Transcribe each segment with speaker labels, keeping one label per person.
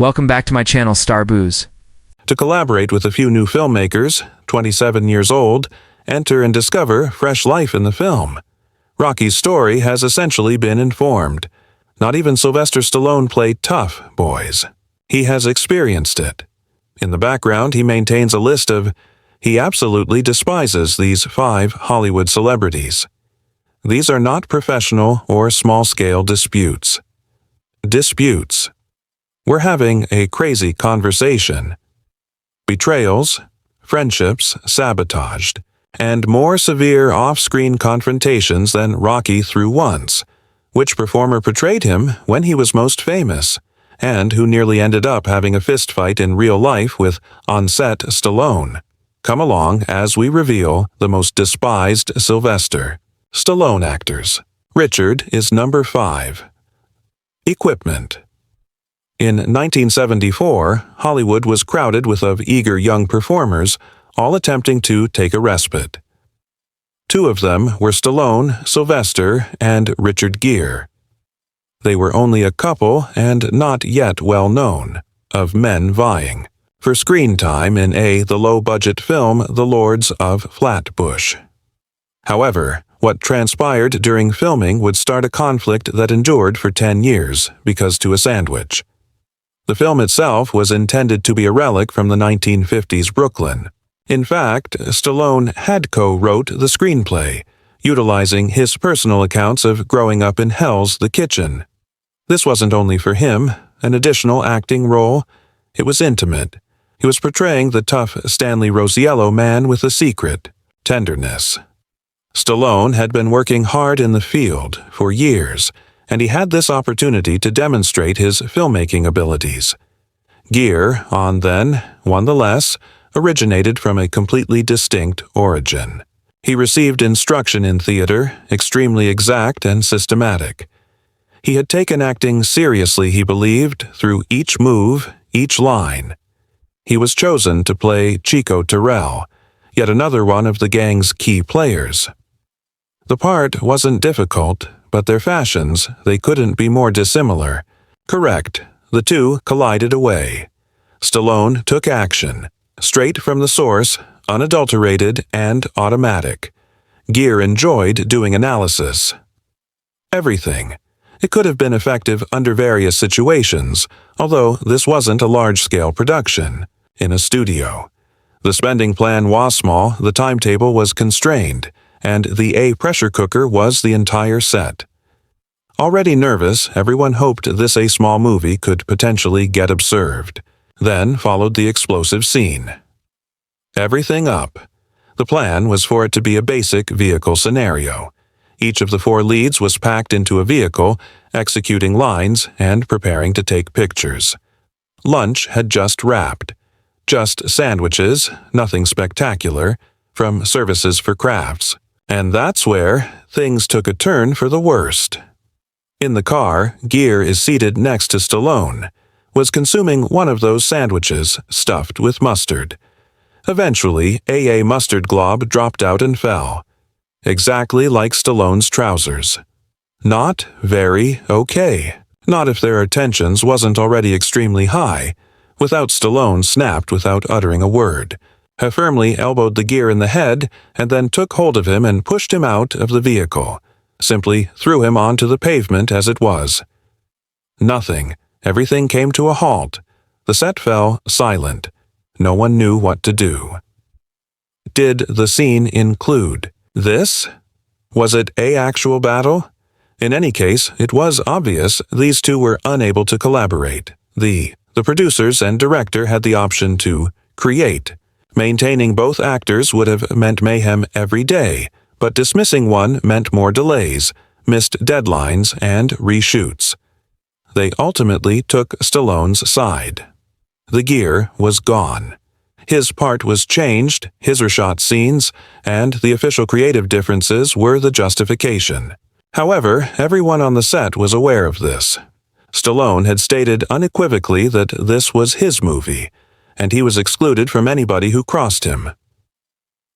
Speaker 1: Welcome back to my channel, Star Booze.
Speaker 2: To collaborate with a few new filmmakers, 27 years old, enter and discover fresh life in the film. Rocky's story has essentially been informed. Not even Sylvester Stallone played tough, boys. He has experienced it. In the background, he maintains a list of he absolutely despises these 5 Hollywood celebrities. These are not professional or small-scale disputes. Disputes. We're having a crazy conversation. Betrayals, friendships sabotaged, and more severe off-screen confrontations than Rocky threw once. Which performer portrayed him when he was most famous, and who nearly ended up having a fistfight in real life with on-set Stallone? Come along as we reveal the most despised Sylvester Stallone actors. Richard is number 5. Equipment. In 1974, Hollywood was crowded with eager young performers, all attempting to take a respite. 2 of them were Stallone, Sylvester, and Richard Gere. They were only a couple and not yet well known, of men vying for screen time in the low-budget film The Lords of Flatbush. However, what transpired during filming would start a conflict that endured for 10 years because to a sandwich. The film itself was intended to be a relic from the 1950s Brooklyn. In fact, Stallone had co-wrote the screenplay, utilizing his personal accounts of growing up in Hell's the Kitchen. This wasn't only for him, an additional acting role. It was intimate. He was portraying the tough Stanley Rosiello man with a secret, tenderness. Stallone had been working hard in the field for years, and he had this opportunity to demonstrate his filmmaking abilities. Gere, nonetheless, originated from a completely distinct origin. He received instruction in theater, extremely exact and systematic. He had taken acting seriously, he believed, through each move, each line. He was chosen to play Chico Terrell, yet another one of the gang's key players. The part wasn't difficult, but their fashions, they couldn't be more dissimilar. Correct, the two collided away. Stallone took action, straight from the source, unadulterated and automatic. Gere enjoyed doing analysis. Everything. It could have been effective under various situations, although this wasn't a large-scale production, in a studio. The spending plan was small, the timetable was constrained, and the pressure cooker was the entire set. Already nervous, everyone hoped this small movie could potentially get observed. Then followed the explosive scene. Everything up. The plan was for it to be a basic vehicle scenario. Each of the 4 leads was packed into a vehicle, executing lines and preparing to take pictures. Lunch had just wrapped. Just sandwiches, nothing spectacular, from Services for Crafts. And that's where things took a turn for the worst. In the car, Gere is seated next to Stallone, was consuming one of those sandwiches stuffed with mustard. Eventually, a mustard glob dropped out and fell. Exactly like Stallone's trousers. Not very okay. Not if their tensions wasn't already extremely high. Without Stallone snapped without uttering a word. He firmly elbowed the Gere in the head and then took hold of him and pushed him out of the vehicle. Simply threw him onto the pavement as it was. Nothing. Everything came to a halt. The set fell silent. No one knew what to do. Did the scene include this? Was it an actual battle? In any case, it was obvious these two were unable to collaborate. The producers and director had the option to create. Maintaining both actors would have meant mayhem every day, but dismissing one meant more delays, missed deadlines, and reshoots. They ultimately took Stallone's side. The Gere was gone. His part was changed, his reshot scenes, and the official creative differences were the justification. However, everyone on the set was aware of this. Stallone had stated unequivocally that this was his movie, and he was excluded from anybody who crossed him.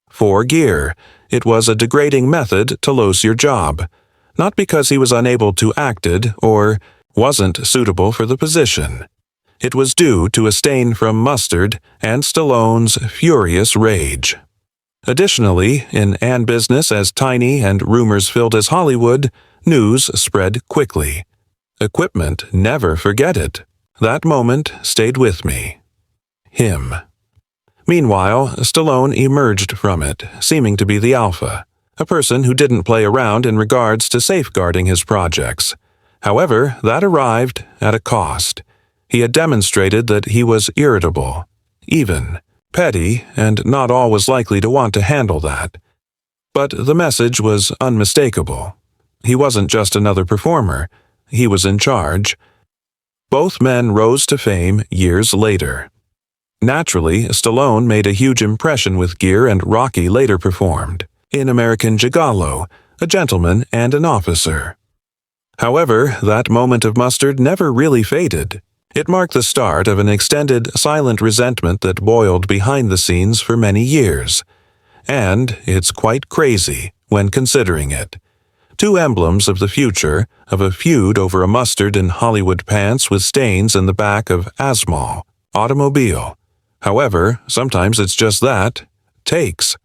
Speaker 2: For Gere, it was a degrading method to lose your job, not because he was unable to act or wasn't suitable for the position. It was due to a stain from mustard and Stallone's furious rage. Additionally, in an business as tiny and rumors-filled as Hollywood, news spread quickly. Equipment never forget it. That moment stayed with me. Him. Meanwhile, Stallone emerged from it, seeming to be the alpha, a person who didn't play around in regards to safeguarding his projects. However, that arrived at a cost. He had demonstrated that he was irritable, even, petty, and not always likely to want to handle that. But the message was unmistakable. He wasn't just another performer. He was in charge. Both men rose to fame years later. Naturally, Stallone made a huge impression with Gere, and Rocky later performed in American Gigolo, A Gentleman and an Officer. However, that moment of mustard never really faded. It marked the start of an extended, silent resentment that boiled behind the scenes for many years. And it's quite crazy when considering it. Two emblems of the future of a feud over a mustard in Hollywood pants with stains in the back of Asmall automobile. However, sometimes it's just that. Takes.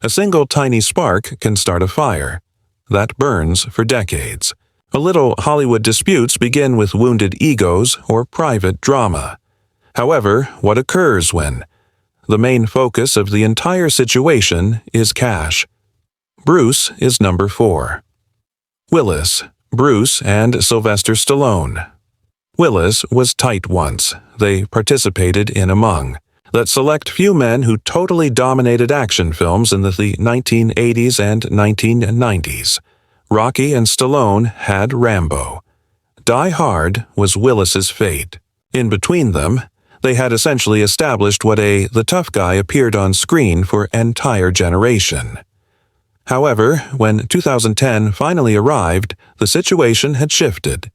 Speaker 2: A single tiny spark can start a fire. That burns for decades. A little Hollywood disputes begin with wounded egos or private drama. However, what occurs when the main focus of the entire situation is cash? Bruce is number 4. Willis, Bruce, and Sylvester Stallone. Willis was tight once. They participated in Among, that select few men who totally dominated action films in the 1980s and 1990s. Rocky and Stallone had Rambo. Die Hard was Willis's fate. In between them, they had essentially established what the tough guy appeared on screen for an entire generation. However, when 2010 finally arrived, the situation had shifted.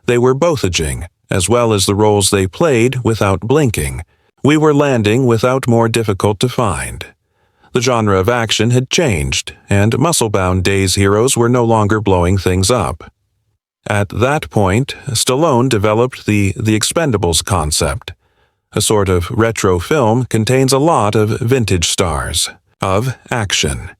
Speaker 2: They were both aging, as well as the roles they played without blinking. We were landing without more difficult to find. The genre of action had changed, and muscle-bound days heroes were no longer blowing things up. At that point, Stallone developed the Expendables concept. A sort of retro film contains a lot of vintage stars, of action.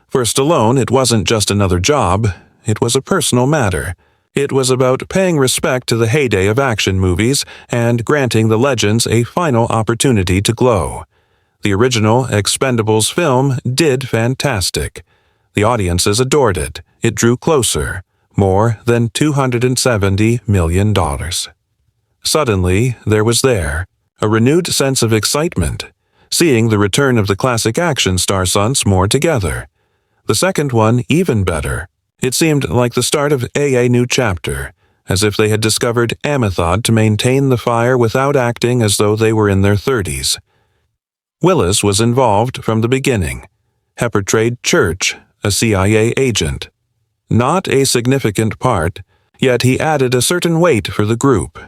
Speaker 2: For Stallone, it wasn't just another job, it was a personal matter. It was about paying respect to the heyday of action movies and granting the legends a final opportunity to glow. The original Expendables film did fantastic. The audiences adored it. It drew closer, more than $270 million. Suddenly, there was a renewed sense of excitement, seeing the return of the classic action star stunts more together. The second one even better. It seemed like the start of a new chapter, as if they had discovered a method to maintain the fire without acting as though they were in their 30s. Willis was involved from the beginning. He portrayed Church, a CIA agent. Not a significant part, yet he added a certain weight for the group.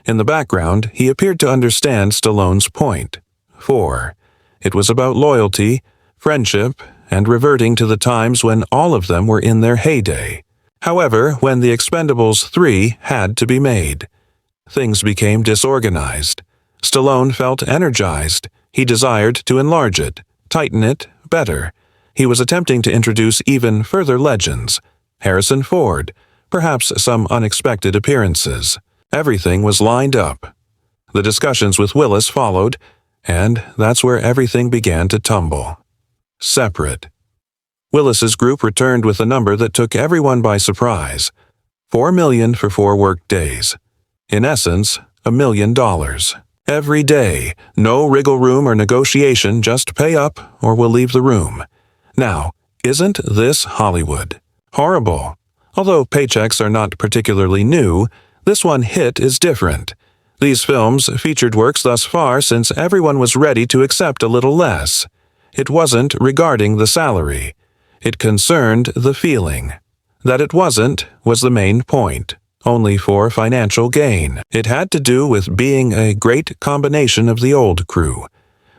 Speaker 2: In the background, he appeared to understand Stallone's point. 4. It was about loyalty, friendship, and reverting to the times when all of them were in their heyday. However, when The Expendables 3 had to be made, things became disorganized. Stallone felt energized. He desired to enlarge it, tighten it, better. He was attempting to introduce even further legends. Harrison Ford, perhaps some unexpected appearances. Everything was lined up. The discussions with Willis followed, and that's where everything began to tumble. Separate. Willis's group returned with a number that took everyone by surprise. $4 million for 4 work days. In essence, $1 million. Every day, no wriggle room or negotiation, just pay up or we'll leave the room. Now, isn't this Hollywood? Horrible. Although paychecks are not particularly new, this one hit is different. These films featured works thus far since everyone was ready to accept a little less. It wasn't regarding the salary. It concerned the feeling. That it wasn't was the main point. Only for financial gain. It had to do with being a great combination of the old crew.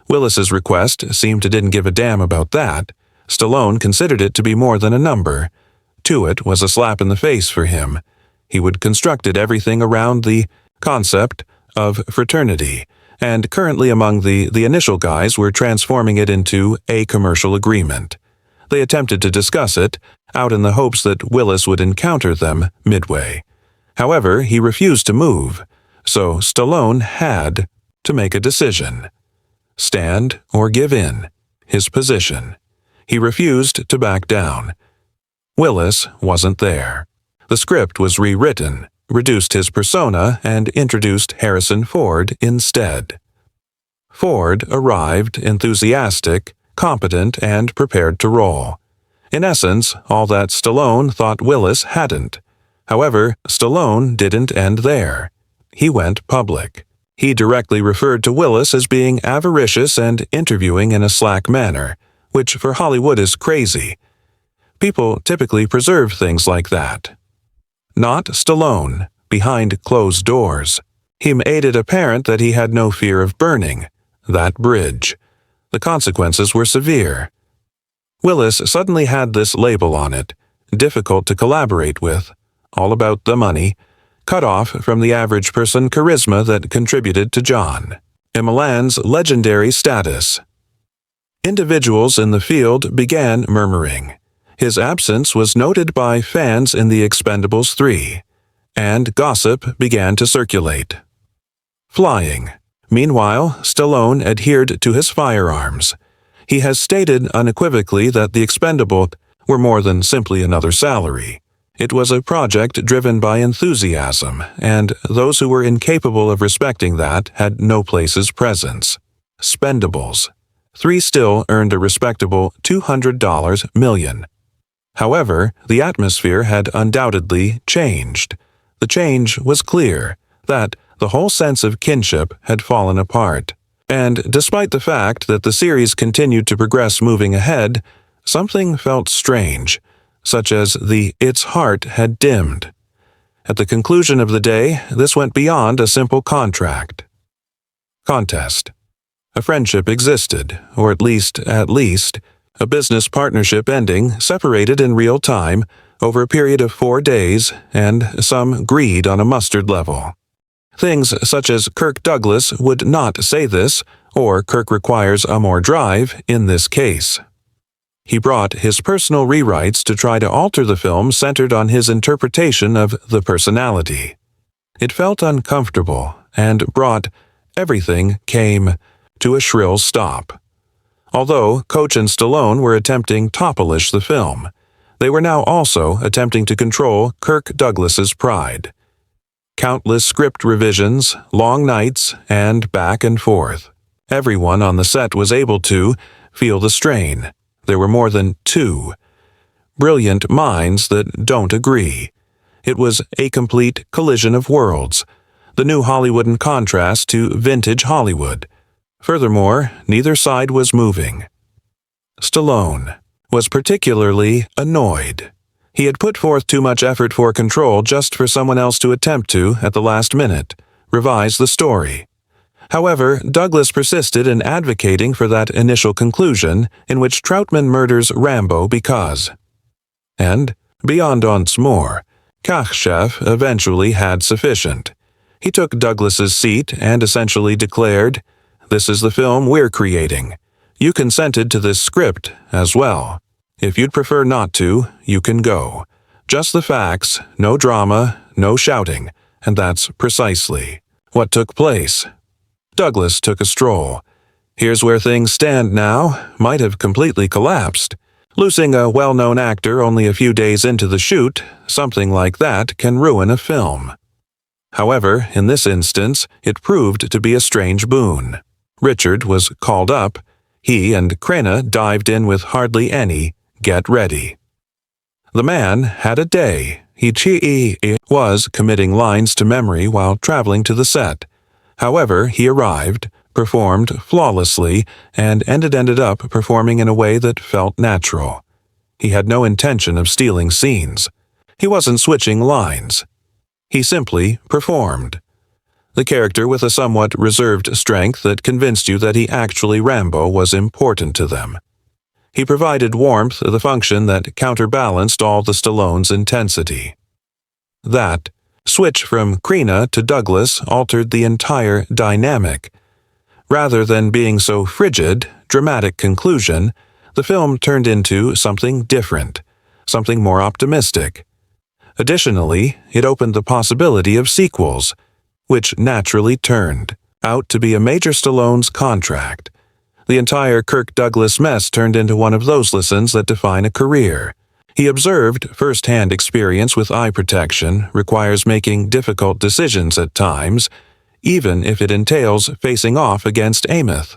Speaker 2: Willis's request seemed to didn't give a damn about that. Stallone considered it to be more than a number. To it was a slap in the face for him. He would constructed everything around the concept of fraternity, and currently among the initial guys were transforming it into a commercial agreement. They attempted to discuss it, out in the hopes that Willis would encounter them midway. However, he refused to move, so Stallone had to make a decision. Stand or give in his position. He refused to back down. Willis wasn't there. The script was rewritten, reduced his persona, and introduced Harrison Ford instead. Ford arrived enthusiastic, competent, and prepared to roll. In essence, all that Stallone thought Willis hadn't. However, Stallone didn't end there. He went public. He directly referred to Willis as being avaricious and interviewing in a slack manner, which for Hollywood is crazy. People typically preserve things like that. Not Stallone, behind closed doors. He made it apparent that he had no fear of burning that bridge. The consequences were severe. Willis suddenly had this label on it, difficult to collaborate with, all about the money, cut off from the average person charisma that contributed to John Milan's legendary status. Individuals in the field began murmuring. His absence was noted by fans in The Expendables 3, and gossip began to circulate. Flying. Meanwhile, Stallone adhered to his firearms. He has stated unequivocally that The Expendables were more than simply another salary. It was a project driven by enthusiasm, and those who were incapable of respecting that had no place's presence. Spendables. 3 still earned a respectable $200 million. However, the atmosphere had undoubtedly changed. The change was clear, that the whole sense of kinship had fallen apart. And despite the fact that the series continued to progress moving ahead, something felt strange, such as its heart had dimmed. At the conclusion of the day, this went beyond a simple contest. A friendship existed, or at least, a business partnership ending, separated in real time, over a period of 4 days, and some greed on a mustard level. Things such as Kirk Douglas would not say this, or Kirk requires a more drive in this case. He brought his personal rewrites to try to alter the film centered on his interpretation of the personality. It felt uncomfortable, and everything came to a shrill stop. Although Coach and Stallone were attempting to polish the film, they were now also attempting to control Kirk Douglas's pride. Countless script revisions, long nights, and back and forth. Everyone on the set was able to feel the strain. There were more than 2 brilliant minds that don't agree. It was a complete collision of worlds, the new Hollywood in contrast to vintage Hollywood. Furthermore, neither side was moving. Stallone was particularly annoyed. He had put forth too much effort for control just for someone else to attempt to, at the last minute, revise the story. However, Douglas persisted in advocating for that initial conclusion in which Troutman murders Rambo because. And, beyond once more, Khrushchev eventually had sufficient. He took Douglas's seat and essentially declared, "This is the film we're creating. You consented to this script as well. If you'd prefer not to, you can go. Just the facts, no drama, no shouting, and that's precisely what took place." Douglas took a stroll. Here's where things stand now, might have completely collapsed. Losing a well-known actor only a few days into the shoot, something like that can ruin a film. However, in this instance, it proved to be a strange boon. Richard was called up. He and Crenna dived in with hardly any get ready. The man had a day. He was committing lines to memory while traveling to the set. However, he arrived, performed flawlessly, and ended up performing in a way that felt natural. He had no intention of stealing scenes. He wasn't switching lines. He simply performed. The character with a somewhat reserved strength that convinced you that he actually Rambo was important to them. He provided warmth, the function that counterbalanced all the Stallone's intensity. That switch from Krina to Douglas altered the entire dynamic. Rather than being so frigid, dramatic conclusion, the film turned into something different, something more optimistic. Additionally, it opened the possibility of sequels, which naturally turned out to be a major Stallone's contract. The entire Kirk Douglas mess turned into one of those lessons that define a career. He observed first-hand experience with eye protection requires making difficult decisions at times, even if it entails facing off against Amos.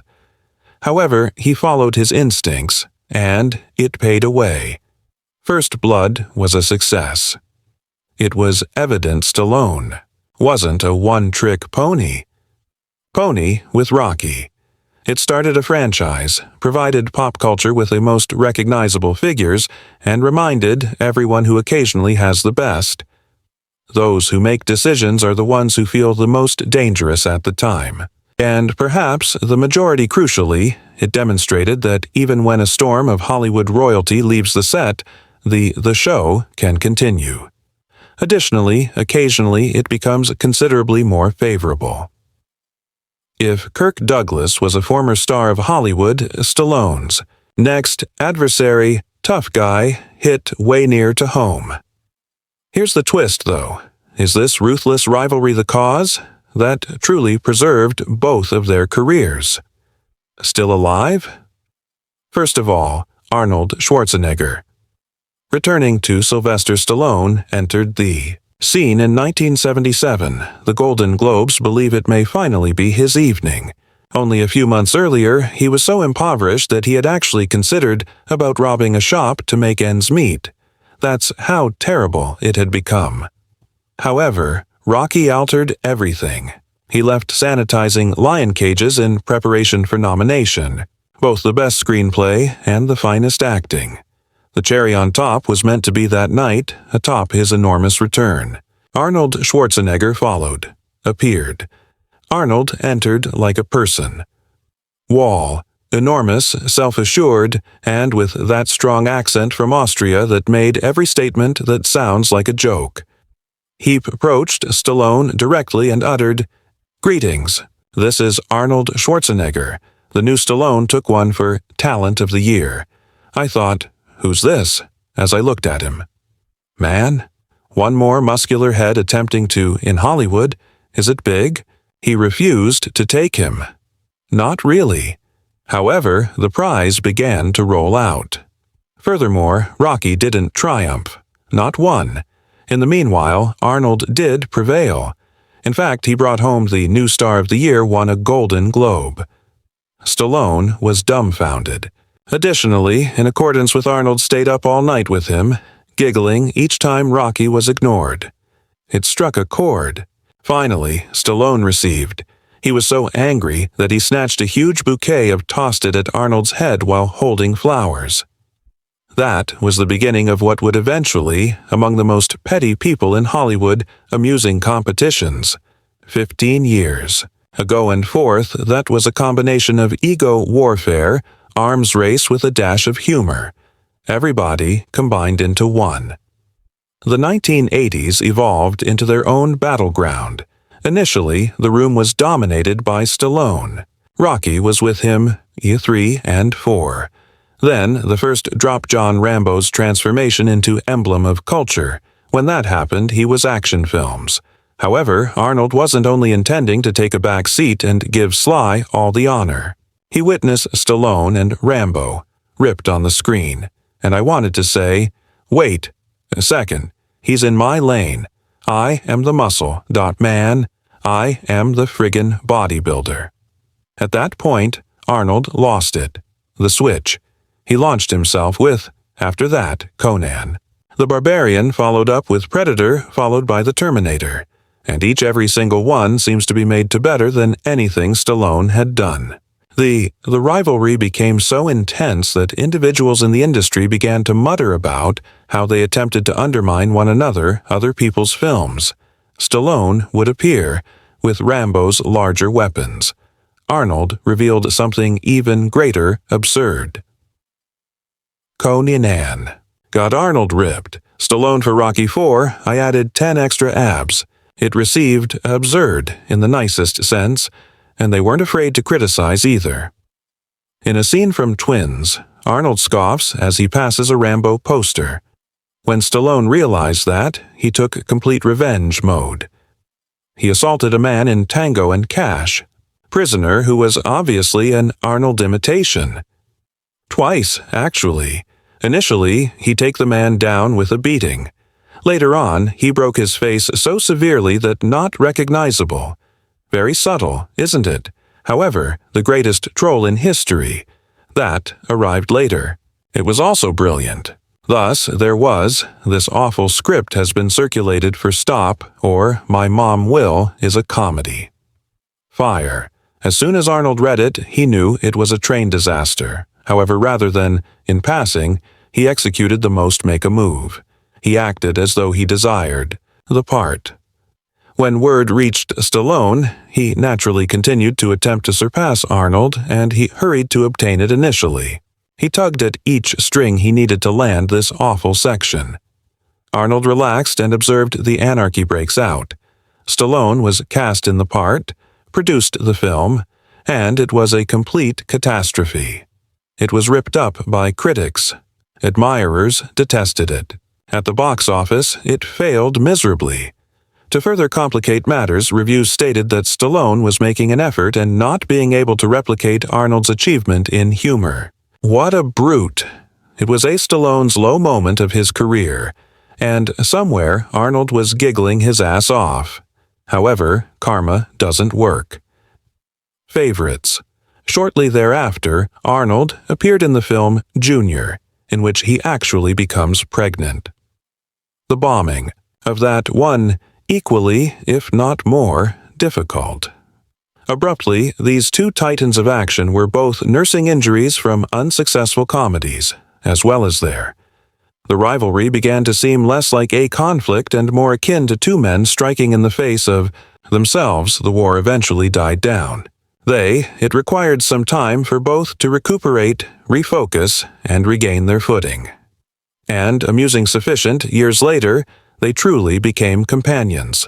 Speaker 2: However, he followed his instincts, and it paid away. First Blood was a success. It was evident Stallone wasn't a one-trick pony. Pony with Rocky. It started a franchise, provided pop culture with the most recognizable figures, and reminded everyone who occasionally has the best. Those who make decisions are the ones who feel the most dangerous at the time. And perhaps the majority crucially, it demonstrated that even when a storm of Hollywood royalty leaves the set, the show can continue. Additionally, occasionally it becomes considerably more favorable. If Kirk Douglas was a former star of Hollywood, Stallone's next adversary, tough guy, hit way near to home. Here's the twist, though. Is this ruthless rivalry the cause that truly preserved both of their careers? Still alive? First of all, Arnold Schwarzenegger. Returning to Sylvester Stallone entered the scene in 1977. The Golden Globes believe it may finally be his evening. Only a few months earlier, he was so impoverished that he had actually considered about robbing a shop to make ends meet. That's how terrible it had become. However, Rocky altered everything. He left sanitizing lion cages in preparation for nomination, both the best screenplay and the finest acting. The cherry on top was meant to be that night, atop his enormous return. Arnold Schwarzenegger followed, appeared. Arnold entered like a person. Wall, enormous, self-assured, and with that strong accent from Austria that made every statement that sounds like a joke. He approached Stallone directly and uttered, "Greetings, this is Arnold Schwarzenegger." The new Stallone took one for Talent of the Year. I thought, "Who's this?" as I looked at him. Man? One more muscular head attempting to, in Hollywood. Is it big? He refused to take him. Not really. However, the prize began to roll out. Furthermore, Rocky didn't triumph. Not one. In the meanwhile, Arnold did prevail. In fact, he brought home the new Star of the Year, won a Golden Globe. Stallone was dumbfounded. Additionally, in accordance with Arnold stayed up all night with him, giggling each time Rocky was ignored. It struck a chord. Finally, Stallone received. He was so angry that he snatched a huge bouquet and tossed it at Arnold's head while holding flowers. That was the beginning of what would eventually, among the most petty people in Hollywood, amusing competitions. 15 years. A go and forth that was a combination of ego warfare, arms race with a dash of humor. Everybody combined into one. The 1980s evolved into their own battleground. Initially, the room was dominated by Stallone. Rocky was with him, E3 and 4. Then, the first dropped John Rambo's transformation into emblem of culture. When that happened, he was action films. However, Arnold wasn't only intending to take a back seat and give Sly all the honor. He witnessed Stallone and Rambo, ripped on the screen, and I wanted to say, "Wait a second, he's in my lane. I am the muscle, man. I am the friggin' bodybuilder." At that point, Arnold lost it. The switch. He launched himself with, after that, Conan. The Barbarian followed up with Predator, followed by the Terminator. And every single one seems to be made to better than anything Stallone had done. The rivalry became so intense that individuals in the industry began to mutter about how they attempted to undermine one another, other people's films. Stallone would appear with Rambo's larger weapons. Arnold revealed something even greater absurd. Conan. Got Arnold ripped. Stallone for Rocky IV, I added 10 extra abs. It received absurd in the nicest sense, and they weren't afraid to criticize either. In a scene from Twins, Arnold scoffs as he passes a Rambo poster. When Stallone realized that, he took complete revenge mode. He assaulted a man in Tango and Cash, Prisoner, who was obviously an Arnold imitation. Twice, actually. Initially, he'd take the man down with a beating. Later on, he broke his face so severely that not recognizable. Very subtle, isn't it? However, the greatest troll in history. That arrived later. It was also brilliant. Thus, there was, this awful script has been circulated for Stop, or My Mom Will, is a comedy. Fire. As soon as Arnold read it, he knew it was a train disaster. However, rather than, in passing, he executed the most make a move. He acted as though he desired the part. When word reached Stallone, he naturally continued to attempt to surpass Arnold, and he hurried to obtain it initially. He tugged at each string he needed to land this awful section. Arnold relaxed and observed the anarchy breaks out. Stallone was cast in the part, produced the film, and it was a complete catastrophe. It was ripped up by critics. Admirers detested it. At the box office, it failed miserably. To further complicate matters, reviews stated that Stallone was making an effort and not being able to replicate Arnold's achievement in humor. What a brute! It was a Stallone's low moment of his career, and somewhere Arnold was giggling his ass off. However, karma doesn't work. Favorites. Shortly thereafter, Arnold appeared in the film Junior, in which he actually becomes pregnant. The bombing of that one equally, if not more, difficult. Abruptly, these two titans of action were both nursing injuries from unsuccessful comedies, as well as there. The rivalry began to seem less like a conflict and more akin to two men striking in the face of themselves. The war eventually died down. It required some time for both to recuperate, refocus, and regain their footing. And, amusing sufficient, years later, they truly became companions.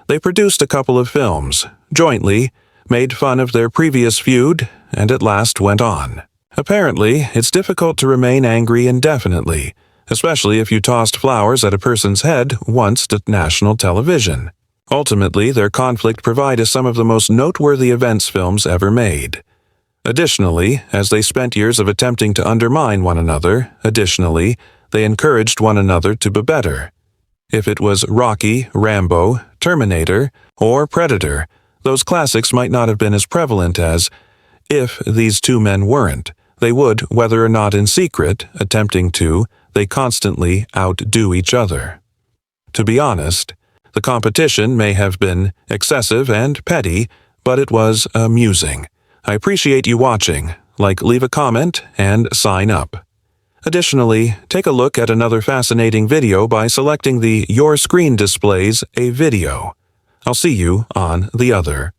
Speaker 2: They produced a couple of films, jointly, made fun of their previous feud, and at last went on. Apparently, it's difficult to remain angry indefinitely, especially if you tossed flowers at a person's head once to national television. Ultimately, their conflict provided some of the most noteworthy events films ever made. Additionally, as they spent years of attempting to undermine one another, they encouraged one another to be better. If it was Rocky, Rambo, Terminator, or Predator, those classics might not have been as prevalent as, if these two men weren't, they would, whether or not in secret, attempting to, they constantly outdo each other. To be honest, the competition may have been excessive and petty, but it was amusing. I appreciate you watching. Leave a comment, and sign up. Additionally, take a look at another fascinating video by selecting the Your Screen displays a video. I'll see you on the other.